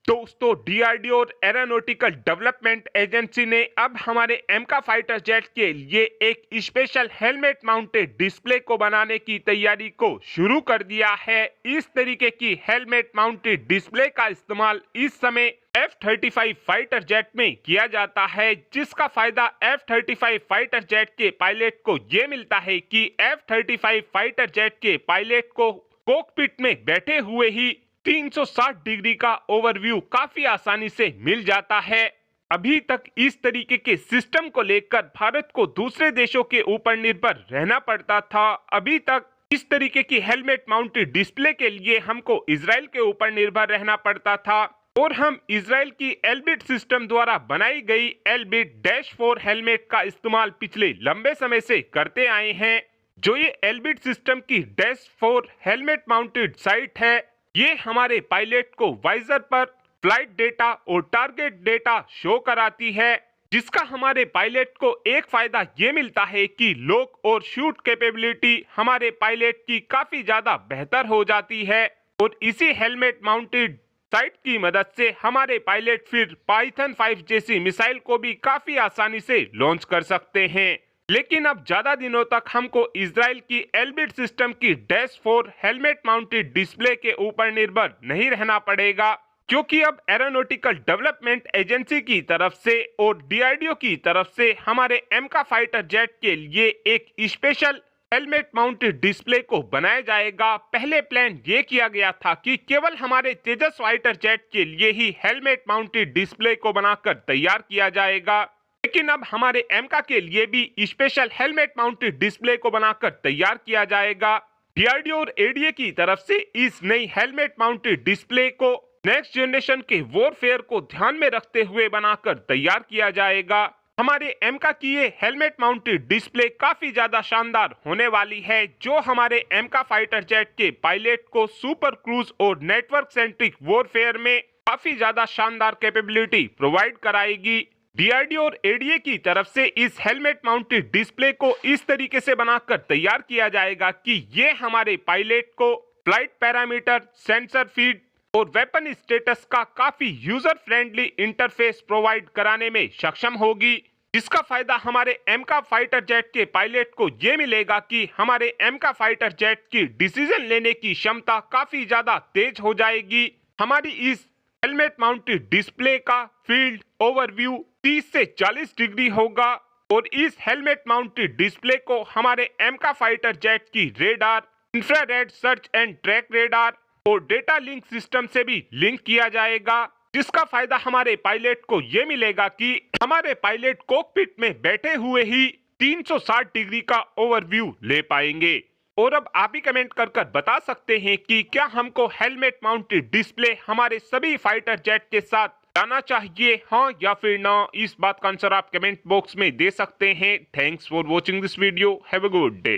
दोस्तों, डीआरडीओ और aeronautical development agency ने अब हमारे एमका फाइटर जेट के लिए एक स्पेशल हेलमेट माउंटेड डिस्प्ले को बनाने की तैयारी को शुरू कर दिया है। इस तरीके की हेलमेट माउंटेड डिस्प्ले का इस्तेमाल इस समय F-35 फाइटर जेट में किया जाता है, जिसका फायदा F-35 फाइटर जेट के पायलट को ये मिलता है कि F-35 फाइटर जेट के पायलट को कॉकपिट में बैठे हुए ही 360 डिग्री का ओवरव्यू काफी आसानी से मिल जाता है। अभी तक इस तरीके के सिस्टम को लेकर भारत को दूसरे देशों के ऊपर निर्भर रहना पड़ता था। अभी तक इस तरीके की हेलमेट माउंटेड डिस्प्ले के लिए हमको इजराइल के ऊपर निर्भर रहना पड़ता था और हम इजराइल की एल्बिट सिस्टम द्वारा बनाई गई एल्बिट-4 हेलमेट का इस्तेमाल पिछले लंबे समय से करते आए हैं। जो ये एल्बिट सिस्टम की -4 हेलमेट माउंटेड साइट है, ये हमारे पायलट को वाइजर पर फ्लाइट डेटा और टारगेट डेटा शो कराती है, जिसका हमारे पायलट को एक फायदा ये मिलता है कि लॉक और शूट कैपेबिलिटी हमारे पायलट की काफी ज्यादा बेहतर हो जाती है और इसी हेलमेट माउंटेड साइट की मदद से हमारे पायलट फिर पाइथन 5 जैसी मिसाइल को भी काफी आसानी से लॉन्च कर सकते हैं। लेकिन अब ज्यादा दिनों तक हमको इजराइल की एल्बिट सिस्टम की -4 हेलमेट माउंटेड डिस्प्ले के ऊपर निर्भर नहीं रहना पड़ेगा, क्योंकि अब एरोनॉटिकल डेवलपमेंट एजेंसी की तरफ से और डीआरडीओ की तरफ से हमारे एमका फाइटर जेट के लिए एक स्पेशल हेलमेट माउंटेड डिस्प्ले को बनाया जाएगा। पहले प्लान ये किया गया था कि केवल हमारे तेजस फाइटर जेट के लिए ही हेलमेट माउंटेड डिस्प्ले को बनाकर तैयार किया जाएगा, लेकिन अब हमारे एमका के लिए भी स्पेशल हेलमेट माउंटेड डिस्प्ले को बनाकर तैयार किया जाएगा। डीआरडीओ और एडीए की तरफ से इस नई हेलमेट माउंटेड डिस्प्ले को नेक्स्ट जनरेशन के वॉरफेयर को ध्यान में रखते हुए बनाकर तैयार किया जाएगा। हमारे एमका की ये हेलमेट माउंटेड डिस्प्ले काफी ज्यादा शानदार होने वाली है, जो हमारे एमका फाइटर जेट के पायलट को सुपर क्रूज और नेटवर्क सेंट्रिक वॉरफेयर में काफी ज्यादा शानदार कैपेबिलिटी प्रोवाइड कराएगी। डीआरडीओ और एडीए की तरफ से इस हेलमेट माउंटेड डिस्प्ले को इस तरीके से बनाकर तैयार किया जाएगा कि ये हमारे पायलट को फ्लाइट पैरामीटर, सेंसर फीड और वेपन स्टेटस का काफी यूजर फ्रेंडली इंटरफेस प्रोवाइड कराने में सक्षम होगी, जिसका फायदा हमारे एमका फाइटर जेट के पायलट को ये मिलेगा कि हमारे एमका फाइटर जेट की डिसीजन लेने की क्षमता काफी ज्यादा तेज हो जाएगी। हमारी इस हेलमेट माउंटेड डिस्प्ले का फील्ड ओवरव्यू 30 से 40 डिग्री होगा और इस हेलमेट माउंटेड डिस्प्ले को हमारे एमका फाइटर जेट की radar, infrared search and track radar और डेटा लिंक सिस्टम से भी लिंक किया जाएगा, जिसका फायदा हमारे पायलट को ये मिलेगा कि हमारे पायलट कॉकपिट में बैठे हुए ही 360 डिग्री का ओवरव्यू ले पाएंगे। और अब आप ही कमेंट कर बता सकते हैं कि क्या हमको हेलमेट माउंटेड डिस्प्ले हमारे सभी फाइटर जेट के साथ लाना चाहिए, हाँ या फिर ना। इस बात का आंसर आप कमेंट बॉक्स में दे सकते हैं। Thanks for watching this video. Have a good day.